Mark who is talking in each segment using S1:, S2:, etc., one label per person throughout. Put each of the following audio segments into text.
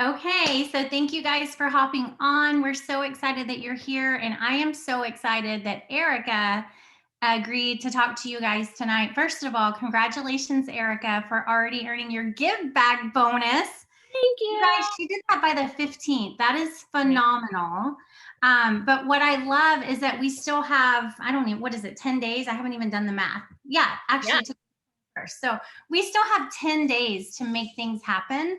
S1: Okay, so thank you guys for hopping on. We're so excited that you're here, and I am so excited that Erica agreed to talk to you guys tonight. First of all, congratulations, Erica, for already earning your give back bonus.
S2: Thank
S1: You
S2: you.
S1: guys, she did that by the 15th. That is
S2: Right.
S1: phenomenal. But what I love is that we still have, I don't even, what is it, 10 days? I haven't even done the math. Yeah,
S2: Yeah.
S1: actually, so we still have 10 days to make things happen.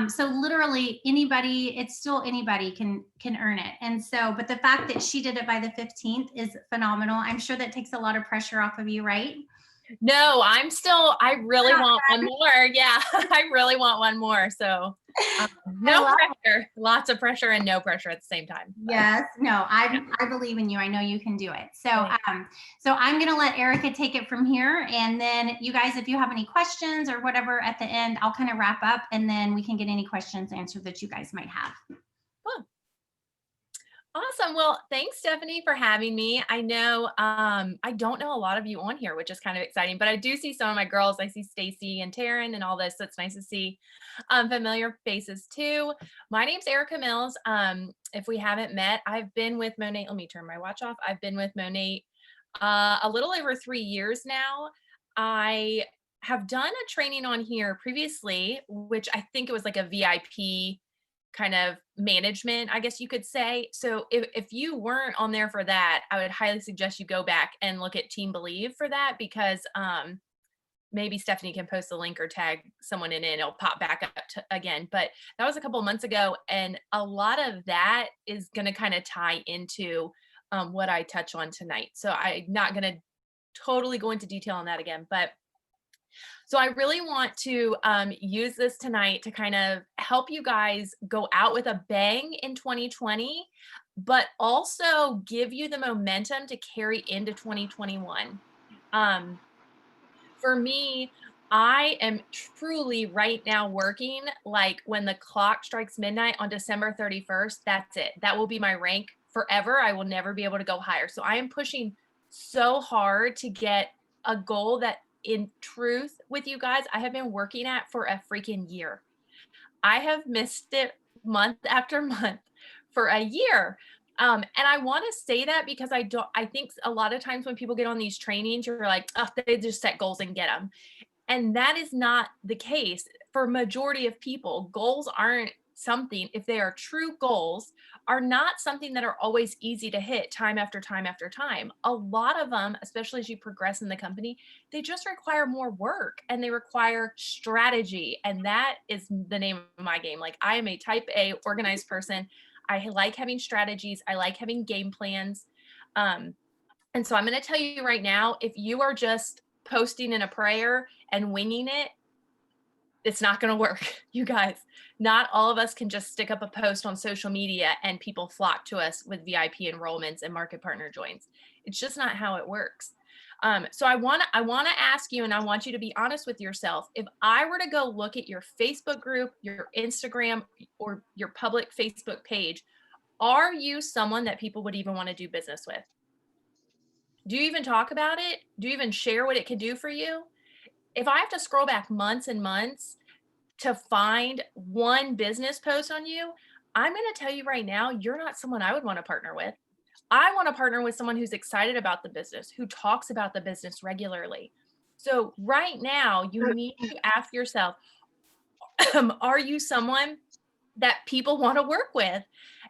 S1: So literally anybody, it's still anybody can earn it. And so, but the fact that she did it by the 15th is phenomenal. I'm sure that takes a lot of pressure off of you, right?
S2: No, I really
S1: We're not
S2: want one more. Yeah, I really want one more. So,
S1: I
S2: no
S1: love
S2: pressure, lots of pressure and no pressure at the same time. But
S1: Yes, no,
S2: yeah,
S1: I believe in you. I know you can do it. So,
S2: thanks.
S1: so I'm gonna let Erica take it from here, and then you guys, if you have any questions or whatever at the end, I'll kind of wrap up, and then we can get any questions answered that you guys might have.
S2: Cool. Awesome. Well, thanks, Stephanie, for having me. I know I don't know a lot of you on here, which is kind of exciting, but I do see some of my girls. I see Stacy and Taryn and all this. So it's nice to see familiar faces too. My name's Erika Mills. If we haven't met, I've been with Monet. Let me turn my watch off. I've been with Monet a little over 3 years now. I have done a training on here previously, which I think it was like a VIP kind of management, I guess you could say. So if you weren't on there for that, I would highly suggest you go back and look at Team Believe for that because maybe Stephanie can post the link or tag someone in it. It'll pop back up again. But that was a couple of months ago. And a lot of that is going to kind of tie into what I touch on tonight. So I'm not going to totally go into detail on that again. But so I really want to use this tonight to kind of help you guys go out with a bang in 2020, but also give you the momentum to carry into 2021. Um, for me, I am truly right now working like when the clock strikes midnight on December 31st, that's it. That will be my rank forever. I will never be able to go higher. So I am pushing so hard to get a goal that, in truth, with you guys, I have been working at for a freaking year. I have missed it month after month for a year. And I want to say that because I think a lot of times when people get on these trainings, you're like, oh, they just set goals and get them. And that is not the case for majority of people. Goals aren't something, if they are true goals, are not something that are always easy to hit time after time after time. A lot of them, especially as you progress in the company, they just require more work and they require strategy. And that is the name of my game. Like I am a type A organized person. I like having strategies. I like having game plans. Um, and so I'm going to tell you right now, if you are just posting in a prayer and winging it, it's not going to work. You guys, not all of us can just stick up a post on social media and people flock to us with VIP enrollments and market partner joins. It's just not how it works. So I want to ask you, and I want you to be honest with yourself. If I were to go look at your Facebook group, your Instagram, or your public Facebook page, are you someone that people would even want to do business with? Do you even talk about it? Do you even share what it can do for you? If I have to scroll back months and months to find one business post on you, I'm going to tell you right now, you're not someone I would want to partner with. I want to partner with someone who's excited about the business, who talks about the business regularly. So, right now, you need to ask yourself, are you someone that people want to work with?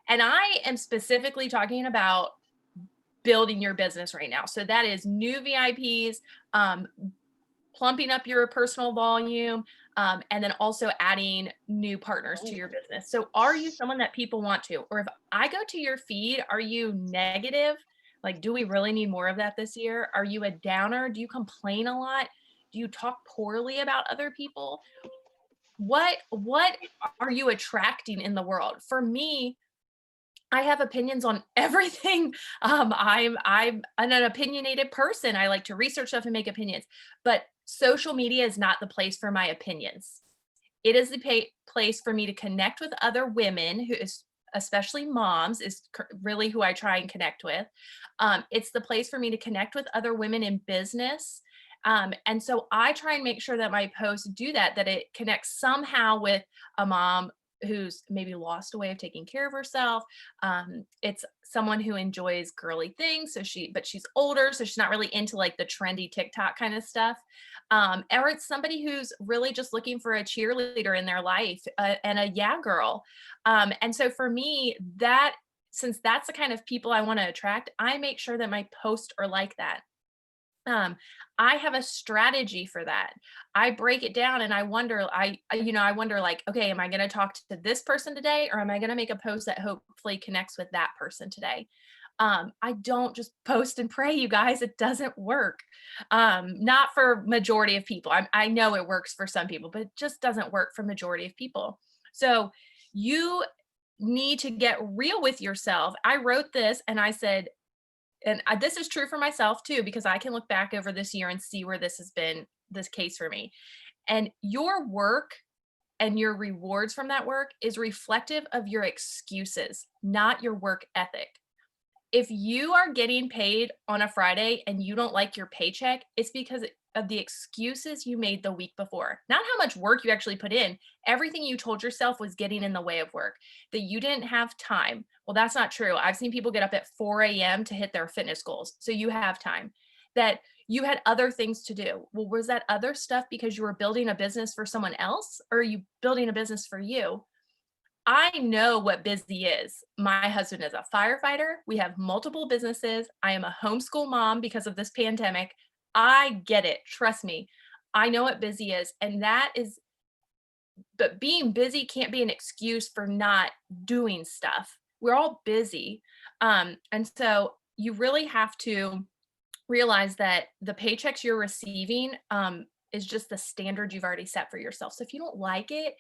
S2: And I am specifically talking about building your business right now. So, that is new VIPs, plumping up your personal volume, and then also adding new partners to your business. So, are you someone that people want to? Or if I go to your feed, are you negative? Like, do we really need more of that this year? Are you a downer? Do you complain a lot? Do you talk poorly about other people? What are you attracting in the world? For me, I have opinions on everything. I'm an opinionated person. I like to research stuff and make opinions, but social media is not the place for my opinions. It is the place for me to connect with other women who is especially moms is really who I try and connect with. It's the place for me to connect with other women in business. And so I try and make sure that my posts do that, that it connects somehow with a mom who's maybe lost a way of taking care of herself. It's someone who enjoys girly things. But she's older, so she's not really into like the trendy TikTok kind of stuff. Or it's somebody who's really just looking for a cheerleader in their life, and a yeah girl. And so for me, since that's the kind of people I want to attract, I make sure that my posts are like that. Um, I have a strategy for that. I break it down and I wonder, I wonder like, okay, am I going to talk to this person today, or am I going to make a post that hopefully connects with that person today? I don't just post and pray, you guys. It doesn't work. Not for majority of people. I know it works for some people, but it just doesn't work for majority of people. So you need to get real with yourself. I wrote this and I said, this is true for myself too, because I can look back over this year and see where this has been this case for me. And your work and your rewards from that work is reflective of your excuses, not your work ethic. If you are getting paid on a Friday and you don't like your paycheck, it's because of the excuses you made the week before, not how much work you actually put in. Everything you told yourself was getting in the way of work, that you didn't have time. Well, that's not true. I've seen people get up at 4 a.m. to hit their fitness goals. So you have time. That you had other things to do. Well, was that other stuff because you were building a business for someone else, or are you building a business for you? I know what busy is. My husband is a firefighter. We have multiple businesses. I am a homeschool mom because of this pandemic. I get it. Trust me. I know what busy is. But being busy can't be an excuse for not doing stuff. We're all busy. And so you really have to realize that the paychecks you're receiving, is just the standard you've already set for yourself. So if you don't like it,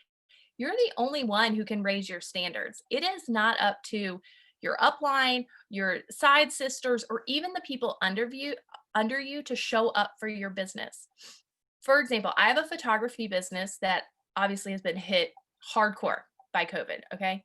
S2: you're the only one who can raise your standards. It is not up to your upline, your side sisters, or even the people under you to show up for your business. For example, I have a photography business that obviously has been hit hardcore by COVID. Okay.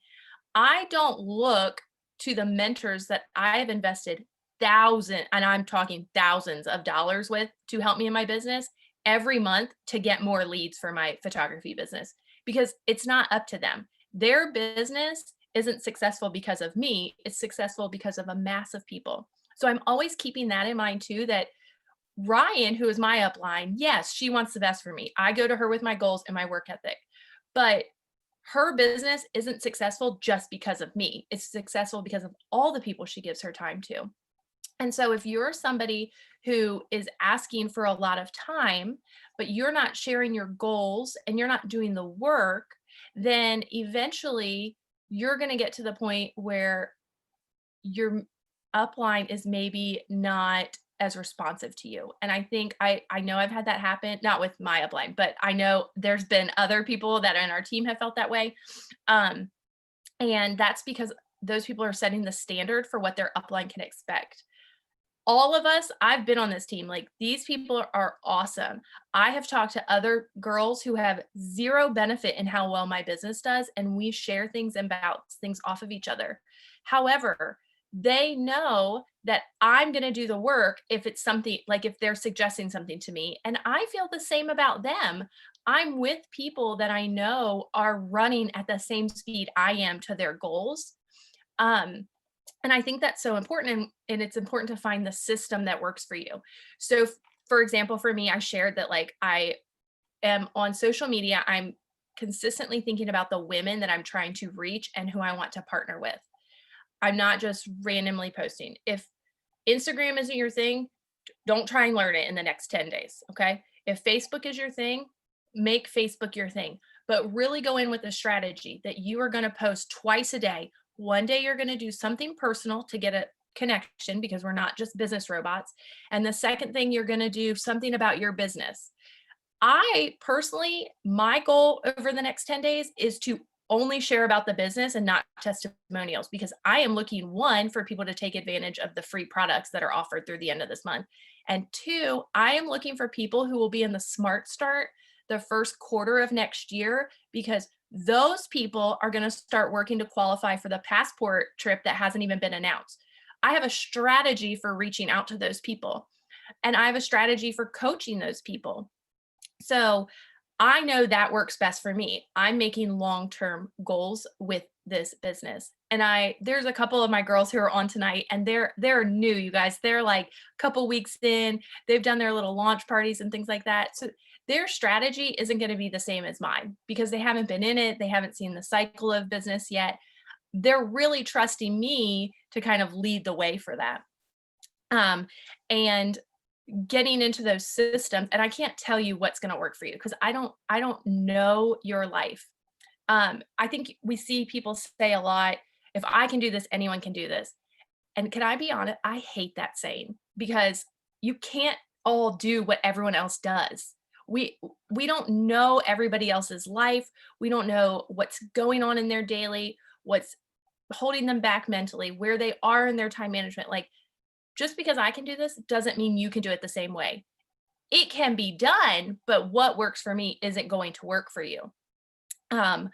S2: I don't look to the mentors that I have invested and I'm talking thousands of dollars with to help me in my business every month to get more leads for my photography business, because it's not up to them. Their business isn't successful because of me. It's successful because of a mass of people. So I'm always keeping that in mind too, that Ryan, who is my upline, yes, she wants the best for me. I go to her with my goals and my work ethic, but her business isn't successful just because of me. It's successful because of all the people she gives her time to. And so if you're somebody who is asking for a lot of time, but you're not sharing your goals and you're not doing the work, then eventually you're going to get to the point where your upline is maybe not as responsive to you. And I think I know I've had that happen, not with my upline, but I know there's been other people that in our team have felt that way. Um, and that's because those people are setting the standard for what their upline can expect. All of us, I've been on this team, like these people are awesome. I have talked to other girls who have zero benefit in how well my business does, and we share things and bounce things off of each other. However, they know that I'm going to do the work if it's something like if they're suggesting something to me, and I feel the same about them. I'm with people that I know are running at the same speed I am to their goals. Um, and I think that's so important, and it's important to find the system that works for you. So for example, for me, I shared that like I am on social media, I'm consistently thinking about the women that I'm trying to reach and who I want to partner with. I'm not just randomly posting. If Instagram isn't your thing, don't try and learn it in the next 10 days. Okay. If Facebook is your thing, make Facebook your thing, but really go in with a strategy that you are going to post twice a day. One day you're going to do something personal to get a connection, because we're not just business robots. And the second thing, you're going to do something about your business. I personally, my goal over the next 10 days is to only share about the business and not testimonials, because I am looking, one, for people to take advantage of the free products that are offered through the end of this month. And two, I am looking for people who will be in the Smart Start the first quarter of next year, because those people are going to start working to qualify for the passport trip that hasn't even been announced. I have a strategy for reaching out to those people, and I have a strategy for coaching those people. So I know that works best for me. I'm making long-term goals with this business. And there's a couple of my girls who are on tonight and they're new, you guys. They're like a couple weeks in. They've done their little launch parties and things like that. So their strategy isn't going to be the same as mine because they haven't been in it. They haven't seen the cycle of business yet. They're really trusting me to kind of lead the way for that. And getting into those systems, and I can't tell you what's going to work for you because I don't know your life. I think we see people say a lot, if I can do this, anyone can do this. And can I be honest? I hate that saying because you can't all do what everyone else does. We we don't know everybody else's life. We don't know what's going on in their daily, what's holding them back mentally, where they are in their time management. Like just because I can do this doesn't mean you can do it the same way. It can be done, but what works for me isn't going to work for you. Um,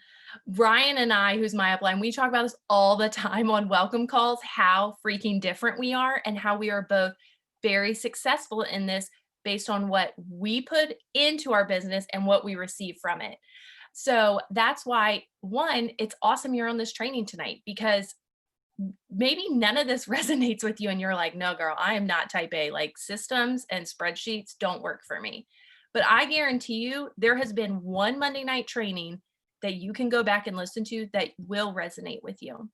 S2: Ryan and I, who's my upline, we talk about this all the time on welcome calls, how freaking different we are and how we are both very successful in this based on what we put into our business and what we receive from it. So that's why, one, it's awesome you're on this training tonight because maybe none of this resonates with you and you're like, no, girl, I am not type A. Like systems and spreadsheets don't work for me. But I guarantee you, there has been one Monday night training that you can go back and listen to that will resonate with you.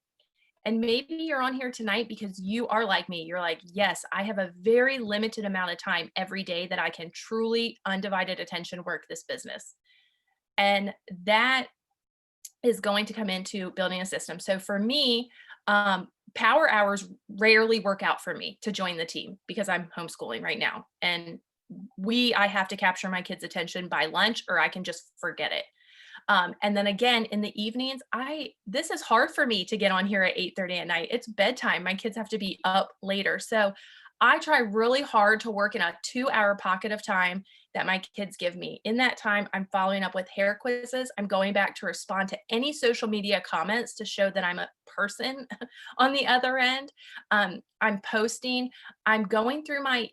S2: And maybe you're on here tonight because you are like me. You're like, yes, I have a very limited amount of time every day that I can truly undivided attention work this business. And that is going to come into building a system. So for me, power hours rarely work out for me to join the team because I'm homeschooling right now. And I have to capture my kids' attention by lunch or I can just forget it. And then again, in the evenings, this is hard for me to get on here at 8:30 at night. It's bedtime. My kids have to be up later. So I try really hard to work in a 2-hour pocket of time that my kids give me. In that time, I'm following up with hair quizzes. I'm going back to respond to any social media comments to show that I'm a person on the other end. I'm posting. I'm going through my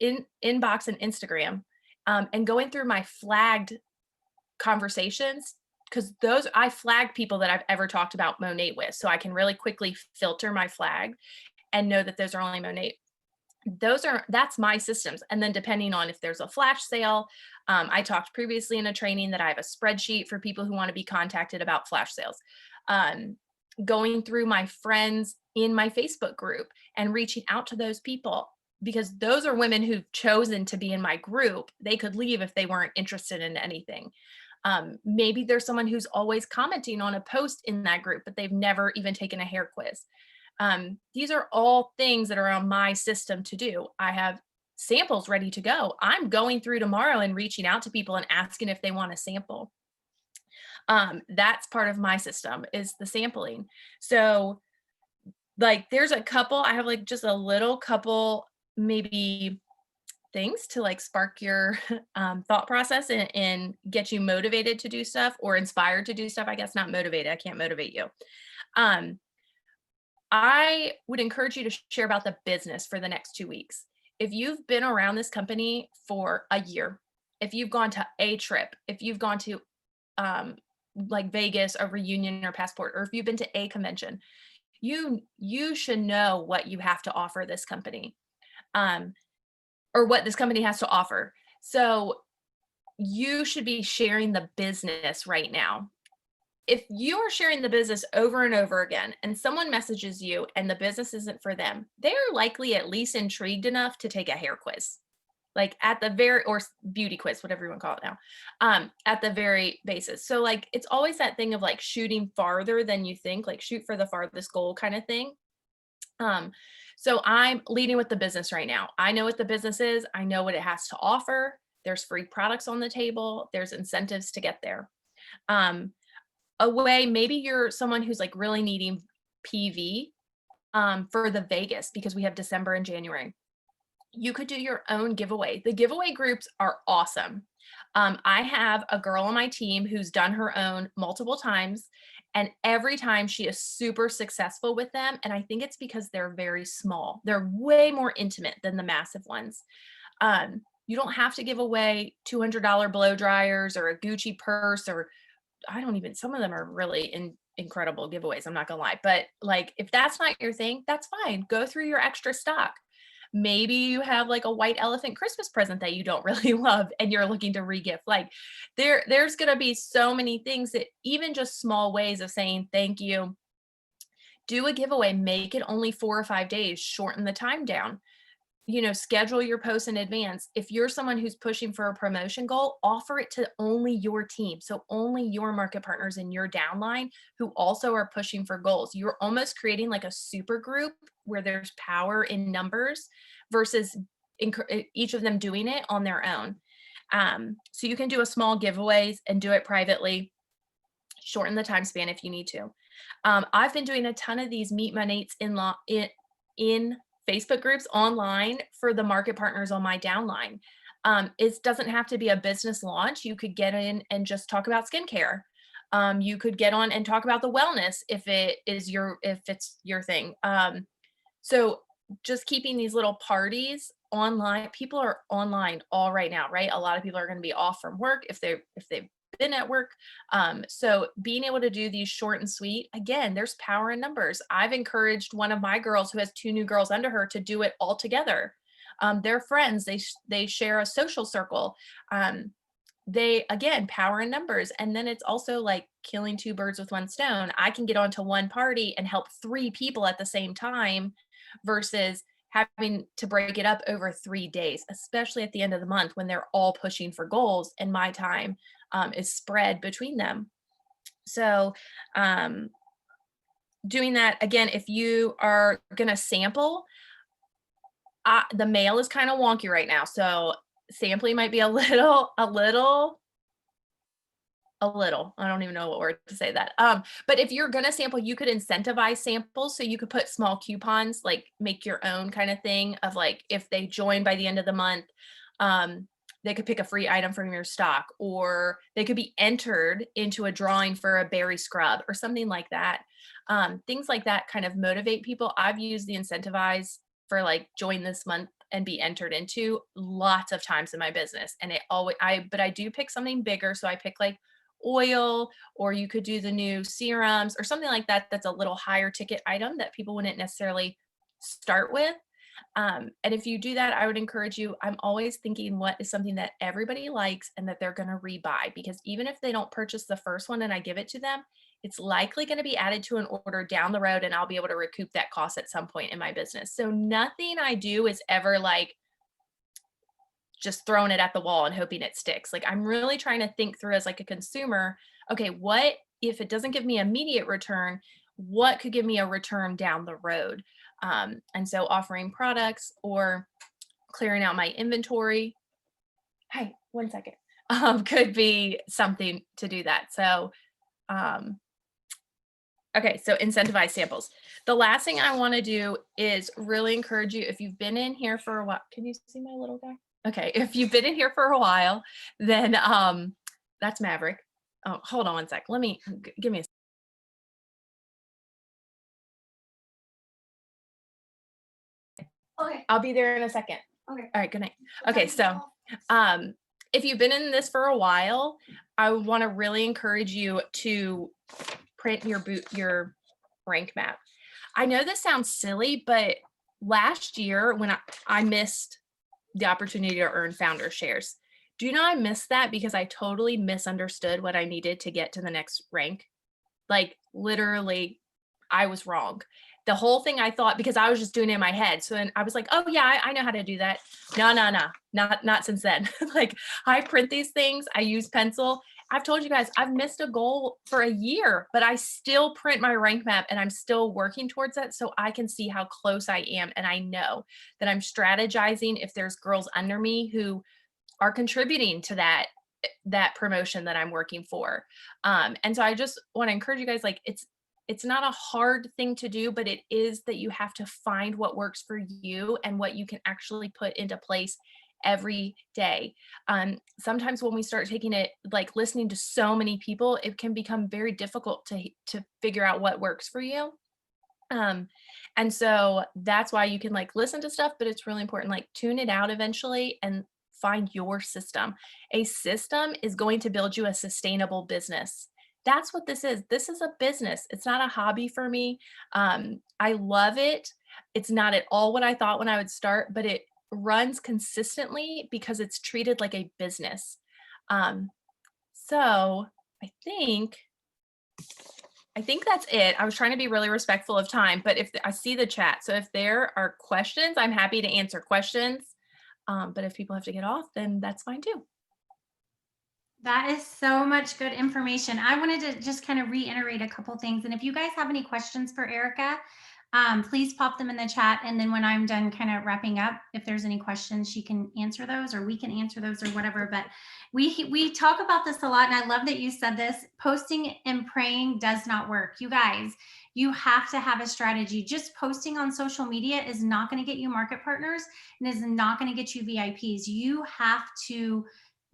S2: inbox and Instagram and going through my flagged conversations because those I flag people that I've ever talked about Monat with. So I can really quickly filter my flag and know that those are only Monat. That's my systems. And then depending on if there's a flash sale, I talked previously in a training that I have a spreadsheet for people who want to be contacted about flash sales. Going through my friends in my Facebook group and reaching out to those people because those are women who've chosen to be in my group. They could leave if they weren't interested in anything. Maybe there's someone who's always commenting on a post in that group, but they've never even taken a hair quiz. These are all things that are on my system to do. I have samples ready to go. I'm going through tomorrow and reaching out to people and asking if they want a sample. That's part of my system is the sampling. So like there's a couple, I have like just a little couple maybe things to like spark your thought process and get you motivated to do stuff or inspired to do stuff. I guess not motivated. I can't motivate you. Um, I would encourage you to share about the business for the next 2 weeks. If you've been around this company for a year, if you've gone to a trip, if you've gone to like Vegas, a reunion or passport, or if you've been to a convention, you should know what you have to offer this company, or what this company has to offer. So you should be sharing the business right now. If you are sharing the business over and over again and someone messages you and the business isn't for them, they're likely at least intrigued enough to take a hair quiz, like at the very, or beauty quiz, whatever you want to call it now, at the very basis. So like, it's always that thing of like shooting farther than you think, like shoot for the farthest goal kind of thing. So I'm leading with the business right now. I know what the business is. I know what it has to offer. There's free products on the table. There's incentives to get there. A way, maybe you're someone who's like really needing PV for the Vegas because we have December and January. You could do your own giveaway. The giveaway groups are awesome. I have a girl on my team who's done her own multiple times, and every time she is super successful with them. And I think it's because they're very small. They're way more intimate than the massive ones. You don't have to give away $200 blow dryers or a Gucci purse, or I don't even, some of them are really incredible giveaways, I'm not gonna lie. But like if that's not your thing, that's fine. Go through your extra stock. Maybe you have like a white elephant Christmas present that you don't really love and you're looking to regift. Like there's gonna be so many things that even just small ways of saying thank you, do a giveaway, make it only 4 or 5 days, shorten the time down, schedule your posts in advance. If you're someone who's pushing for a promotion goal, offer it to only your team. So only your market partners in your downline who also are pushing for goals. You're almost creating like a super group where there's power in numbers versus each of them doing it on their own. So you can do a small giveaways and do it privately, shorten the time span if you need to. I've been doing a ton of these meet my mates in Facebook groups online for the market partners on my downline. It doesn't have to be a business launch. You could get in and just talk about skincare. You could get on and talk about the wellness if it's your thing. So just keeping these little parties online. People are online all right now, right? A lot of people are going to be off from work if they've been at work. So being able to do these short and sweet, again, there's power in numbers. I've encouraged one of my girls who has 2 new girls under her to do it all together. They're friends. They share a social circle. They, again, power in numbers. And then it's also like killing 2 birds with 1 stone. I can get onto one party and help 3 people at the same time versus having to break it up over 3 days, especially at the end of the month when they're all pushing for goals and my time is spread between them. So doing that, again, if you are going to sample, the mail is kind of wonky right now. So sampling might be a little, I don't even know what word to say that. But if you're going to sample, you could incentivize samples. So you could put small coupons, like make your own kind of thing of like, if they join by the end of the month, they could pick a free item from your stock, or they could be entered into a drawing for a berry scrub or something like that. Things like that kind of motivate people. I've used the incentivize for like join this month and be entered into lots of times in my business. And but I do pick something bigger. So I pick like oil, or you could do the new serums or something like that. That's a little higher ticket item that people wouldn't necessarily start with. And if you do that, I would encourage you. I'm always thinking what is something that everybody likes and that they're going to rebuy, because even if they don't purchase the first one and I give it to them, it's likely going to be added to an order down the road and I'll be able to recoup that cost at some point in my business. So nothing I do is ever like just throwing it at the wall and hoping it sticks. Like I'm really trying to think through as like a consumer, okay, what if it doesn't give me immediate return, what could give me a return down the road? And so offering products or clearing out my inventory. Hi, 1 second. Could be something to do that. So, okay, so incentivize samples. The last thing I want to do is really encourage you, if you've been in here for a while, can you see my little guy? Okay, if you've been in here for a while, then that's Maverick. Oh, hold on 1 sec. Give me a.
S1: Okay.
S2: I'll be there in a second.
S1: Okay.
S2: All right, good night. Okay, so if you've been in this for a while, I want to really encourage you to print your rank map. I know this sounds silly, but last year when I missed the opportunity to earn founder shares, do you know I missed that because I totally misunderstood what I needed to get to the next rank? Like literally, I was wrong. The whole thing I thought, because I was just doing it in my head. So then I was like, oh yeah, I know how to do that. No, not since then. Like I print these things, I use pencil. I've told you guys, I've missed a goal for a year, but I still print my rank map and I'm still working towards that so I can see how close I am. And I know that I'm strategizing if there's girls under me who are contributing to that promotion that I'm working for. And so I just want to encourage you guys, like it's not a hard thing to do, but it is that you have to find what works for you and what you can actually put into place every day. Sometimes when we start taking it, like listening to so many people, it can become very difficult to figure out what works for you. And so that's why you can like listen to stuff, but it's really important, like tune it out eventually and find your system. A system is going to build you a sustainable business. That's what this is. This is a business. It's not a hobby for me. I love it. It's not at all what I thought when I would start, but it runs consistently because it's treated like a business. Um, so I think I think that's it. I was trying to be really respectful of time, but if I see the chat, so if there are questions, I'm happy to answer questions. But if people have to get off, then that's fine too.
S1: That is so much good information. I wanted to just kind of reiterate a couple things. And if you guys have any questions for Erika, please pop them in the chat. And then when I'm done kind of wrapping up, if there's any questions, she can answer those, or we can answer those, or whatever. But we talk about this a lot. And I love that you said this. Posting and praying does not work. You guys, you have to have a strategy. Just posting on social media is not going to get you market partners and is not going to get you VIPs. You have to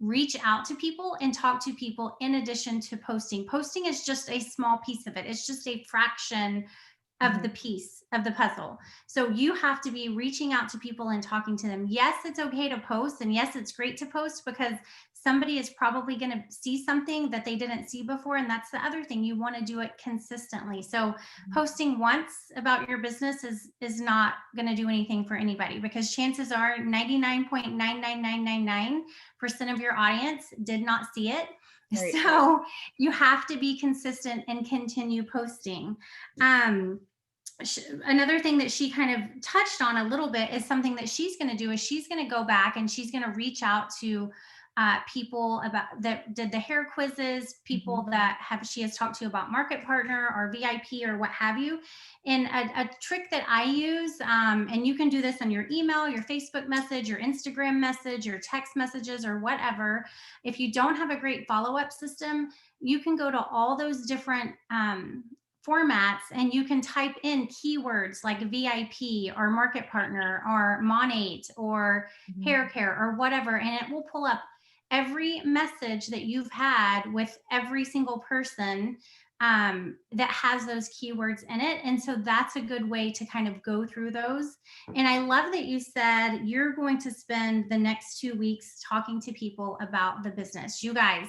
S1: reach out to people and talk to people in addition to posting. Posting is just a small piece of it. It's just a fraction of the piece of the puzzle. So you have to be reaching out to people and talking to them. Yes, it's okay to post. And yes, it's great to post because somebody is probably going to see something that they didn't see before. And that's the other thing. You want to do it consistently. So posting once about your business is not going to do anything for anybody, because chances are 99.99999% of your audience did not see it. Right. So you have to be consistent and continue posting. Another thing that she kind of touched on a little bit is something that she's going to do is she's going to go back and she's going to reach out to people about that did the hair quizzes, people that she has talked to about market partner or VIP or what have you. And a trick that I use, and you can do this on your email, your Facebook message, your Instagram message, your text messages, or whatever. If you don't have a great follow-up system, you can go to all those different formats and you can type in keywords like VIP or market partner or Monate or hair care or whatever, and it will pull up every message that you've had with every single person that has those keywords in it. And so that's a good way to kind of go through those. And I love that you said you're going to spend the next 2 weeks talking to people about the business. You guys,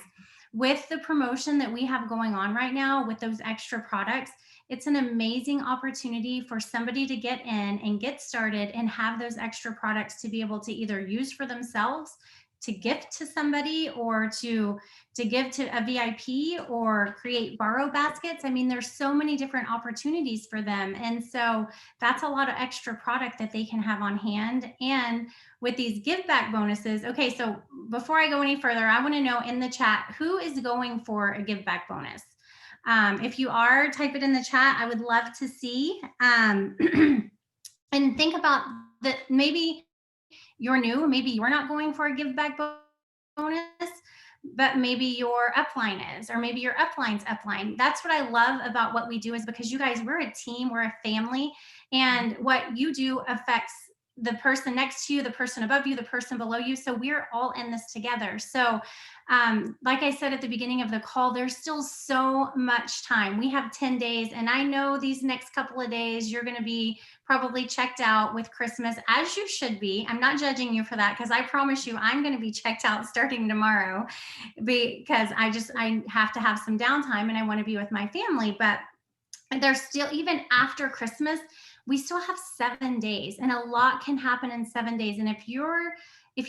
S1: with the promotion that we have going on right now with those extra products, it's an amazing opportunity for somebody to get in and get started and have those extra products to be able to either use for themselves, to gift to somebody, or to give to a VIP, or create borrow baskets. I mean, there's so many different opportunities for them. And so that's a lot of extra product that they can have on hand. And with these give back bonuses, okay, so before I go any further, I want to know in the chat, who is going for a give back bonus? If you are, type it in the chat. I would love to see. And think about that. Maybe you're new, maybe you're not going for a give back bonus, but maybe your upline is, or maybe your upline's upline. That's what I love about what we do, is because you guys, we're a team, we're a family, and what you do affects the person next to you, the person above you, the person below you. So we're all in this together. So like I said at the beginning of the call, there's still so much time. We have 10 days. And I know these next couple of days, you're going to be probably checked out with Christmas, as you should be. I'm not judging you for that, because I promise you, I'm going to be checked out starting tomorrow, because I have to have some downtime and I want to be with my family. But there's still, even after Christmas, we still have 7 days, and a lot can happen in 7 days. And if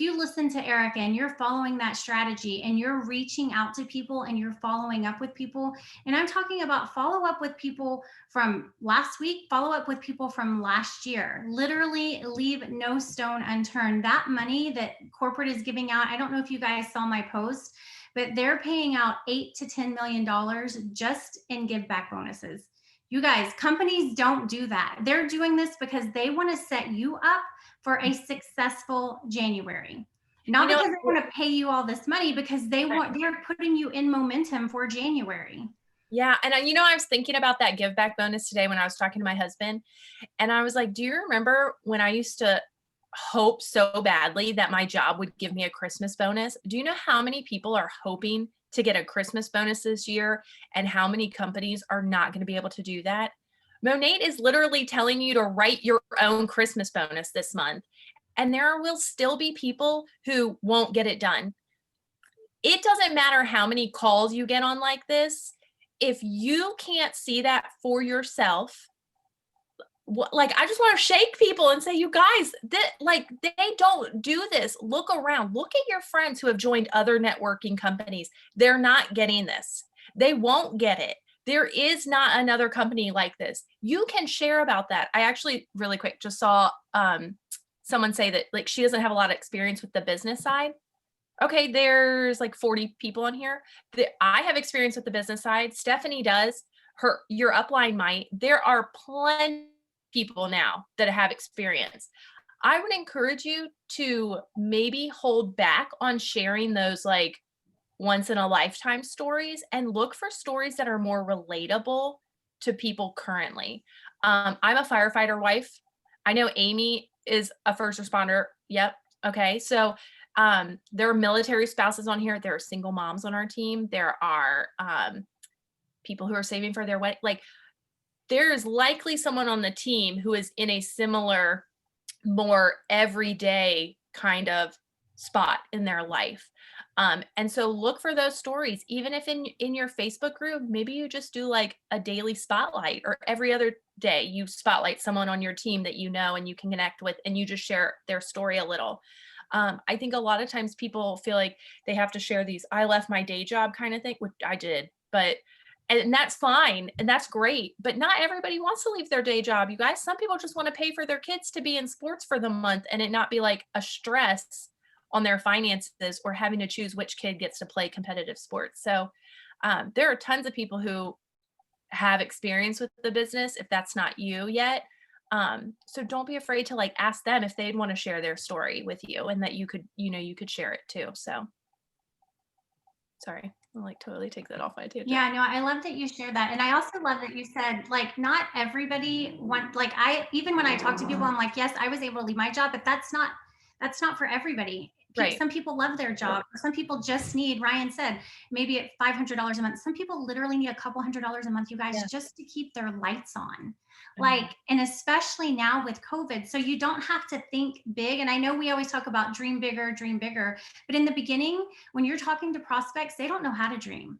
S1: you listen to Erika and you're following that strategy and you're reaching out to people and you're following up with people, and I'm talking about follow up with people from last week, follow up with people from last year, literally leave no stone unturned. That money that corporate is giving out, I don't know if you guys saw my post, but they're paying out $8 to $10 million just in give back bonuses. You guys, companies don't do that. They're doing this because they want to set you up for a successful January. Not because they want to pay you all this money, because they're putting you in momentum for January.
S2: Yeah. And I was thinking about that give back bonus today when I was talking to my husband, and I was like, do you remember when I used to hope so badly that my job would give me a Christmas bonus? Do you know how many people are hoping to get a Christmas bonus this year, and how many companies are not going to be able to do that? Monate is literally telling you to write your own Christmas bonus this month. and there will still be people who won't get it done. It doesn't matter how many calls you get on like this. If you can't see that for yourself, like, I just want to shake people and say, you guys, that, like, they don't do this. Look around, look at your friends who have joined other networking companies. They're not getting this. They won't get it. There is not another company like this. You can share about that. I actually, really quick, just saw someone say that, like, she doesn't have a lot of experience with the business side. Okay, there's like 40 people on here. I have experience with the business side. Stephanie does. Your upline might. There are plenty of people now that have experience. I would encourage you to maybe hold back on sharing those like once in a lifetime stories and look for stories that are more relatable to people currently. I'm a firefighter wife. I know Amy is a first responder. Yep. Okay. So there are military spouses on here. There are single moms on our team. There are people who are saving for their wedding. Like, there is likely someone on the team who is in a similar, more everyday kind of spot in their life. And so look for those stories, even if in your Facebook group, maybe you just do like a daily spotlight, or every other day you spotlight someone on your team that you know and you can connect with, and you just share their story a little. I think a lot of times people feel like they have to share these I left my day job kind of thing, which I did, and that's fine and that's great, but not everybody wants to leave their day job, you guys. Some people just want to pay for their kids to be in sports for the month and it not be like a stress on their finances or having to choose which kid gets to play competitive sports. So there are tons of people who have experience with the business if that's not you yet. So don't be afraid to like ask them if they'd want to share their story with you, and that you could, you could share it too. So sorry, I'll like totally take that off my tangent.
S1: Yeah, no, I love that you shared that. And I also love that you said, like, not everybody like, even when I talk to people, I'm like, yes, I was able to leave my job, but that's not for everybody.
S2: Right.
S1: Some people love their job. Some people just need, Ryan said, maybe at $500 a month. Some people literally need a couple $100s a month, you guys, just to keep their lights on. Like, and especially now with COVID. So you don't have to think big. And I know we always talk about dream bigger, but in the beginning, when you're talking to prospects, they don't know how to dream.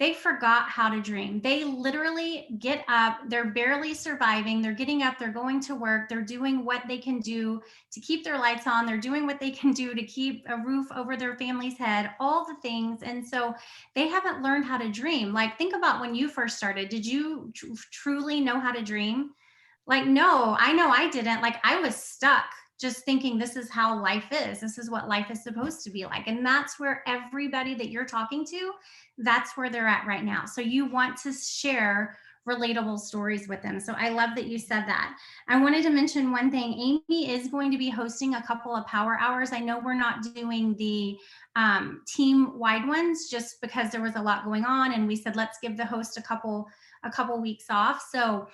S1: They forgot how to dream. They literally get up, they're barely surviving, they're getting up, they're going to work, they're doing what they can do to keep their lights on, they're doing what they can do to keep a roof over their family's head, all the things. And so they haven't learned how to dream. Like, think about when you first started. Did you truly know how to dream? Like, no, I know I didn't. Like, I was stuck just thinking this is how life is. This is what life is supposed to be like. And that's where everybody that you're talking to, that's where they're at right now. So you want to share relatable stories with them. So I love that you said that. I wanted to mention one thing. Amy is going to be hosting a couple of power hours. I know we're not doing the team wide ones just because there was a lot going on, and we said let's give the host a couple weeks off. So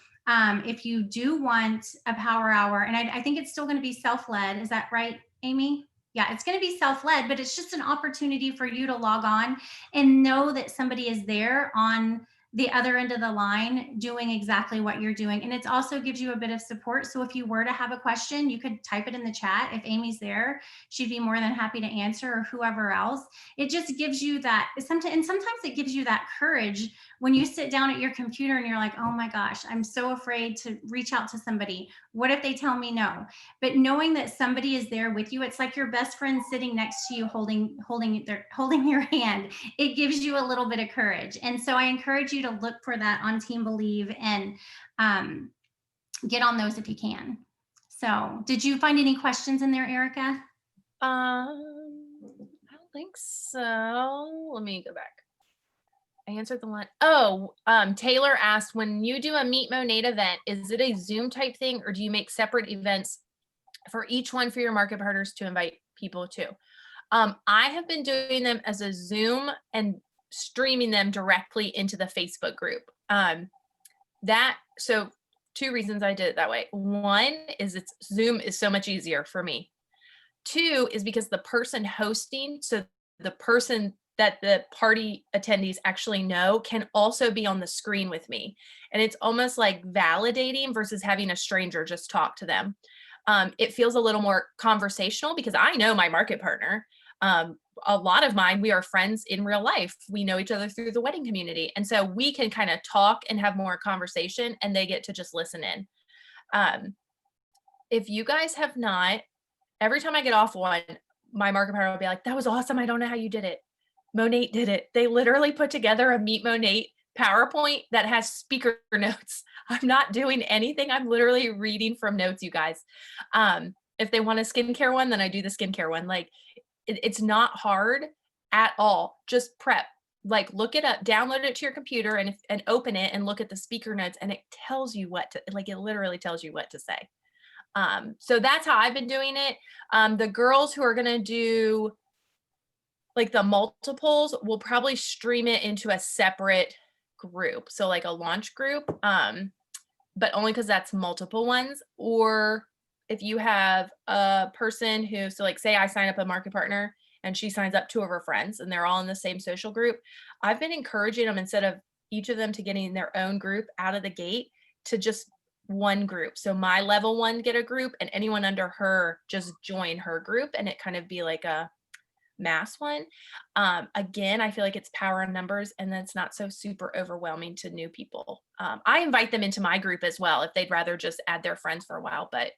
S1: if you do want a power hour, and I think it's still going to be self-led, is that right, Amy? Yeah, it's going to be self-led, but it's just an opportunity for you to log on and know that somebody is there on the other end of the line doing exactly what you're doing. And it also gives you a bit of support. So if you were to have a question, you could type it in the chat. If Amy's there, she'd be more than happy to answer, or whoever else. It just gives you that, and sometimes it gives you that courage when you sit down at your computer and you're like, oh my gosh, I'm so afraid to reach out to somebody. What if they tell me no? But knowing that somebody is there with you, it's like your best friend sitting next to you holding your hand. It gives you a little bit of courage. And so I encourage you to look for that on Team Believe, and get on those if you can. So did you find any questions in there, Erika?
S2: I don't think so. Let me go back. I answered the one. Oh, Taylor asked, when you do a Meet Monade event, is it a Zoom type thing, or do you make separate events for each one for your market partners to invite people to? I have been doing them as a Zoom and streaming them directly into the Facebook group. So 2 reasons I did it that way. One is Zoom is so much easier for me. 2 is because the person hosting, so the person that the party attendees actually know, can also be on the screen with me. And it's almost like validating versus having a stranger just talk to them. it feels a little more conversational because I know my market partner. A lot of mine, we are friends in real life. We know each other through the wedding community. And so we can kind of talk and have more conversation, and they get to just listen in. If you guys have not, every time I get off one, my market partner will be like, that was awesome. I don't know how you did it. Monate did it. They literally put together a Meet Monate PowerPoint that has speaker notes. I'm not doing anything. I'm literally reading from notes, you guys. If they want a skincare one, then I do the skincare one. Like it's not hard at all. Just prep. Like look it up, download it to your computer and open it and look at the speaker notes, and it tells you what to, like, it literally tells you what to say. So that's how I've been doing it. The girls who are going to do like the multiples will probably stream it into a separate group. So like a launch group, but only because that's multiple ones. Or if you have a person who, so like say I sign up a market partner and she signs up 2 of her friends and they're all in the same social group, I've been encouraging them, instead of each of them to getting their own group out of the gate, to just one group. So my level 1 get a group, and anyone under her just join her group, and it kind of be like a mass one. Again, I feel like it's power in numbers, and then it's not so super overwhelming to new people. I invite them into my group as well if they'd rather just add their friends for a while, but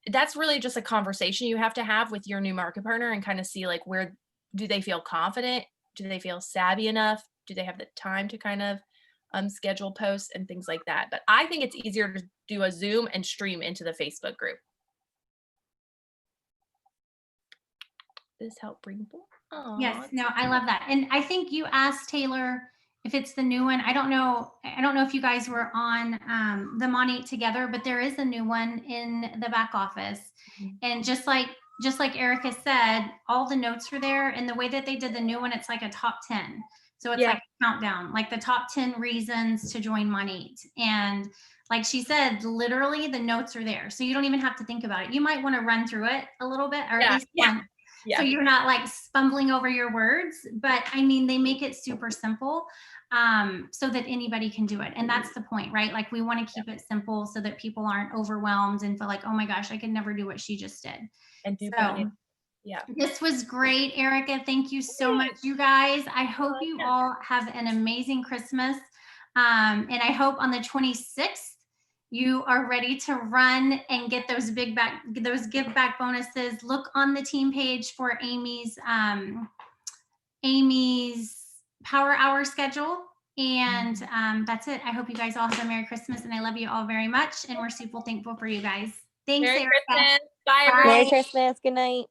S2: that's really just a conversation you have to have with your new market partner and kind of see like, where do they feel confident? Do they feel savvy enough? Do they have the time to kind of schedule posts and things like that? But I think it's easier to do a Zoom and stream into the Facebook group. This help bring people.
S1: Yes, no, I love that. And I think you asked Taylor if it's the new one. I don't know if you guys were on the Monate together, but there is a new one in the back office.
S2: Mhm.
S1: And just like Erika said, all the notes are there. And the way that they did the new one, it's like a top 10. So it's like a countdown, like the top 10 reasons to join Monate. And like she said, literally the notes are there. So you don't even have to think about it. You might want to run through it a little bit, or at least one.
S2: Yeah.
S1: So you're not like stumbling over your words, but I mean, they make it super simple so that anybody can do it. And that's the point, right? Like we want to keep it simple so that people aren't overwhelmed and feel like, oh my gosh, I can never do what she just did.
S2: And do
S1: Yeah. This was great, Erika. Thank you so much, you guys. I hope you all have an amazing Christmas. And I hope on the 26th, you are ready to run and get those those give back bonuses. Look on the team page for Amy's Power Hour schedule. And that's it. I hope you guys all have a Merry Christmas, and I love you all very much. And we're super thankful for you guys. Thanks,
S2: Merry
S1: Erika.
S2: Christmas. Bye, everyone.
S3: Merry Christmas. Good night.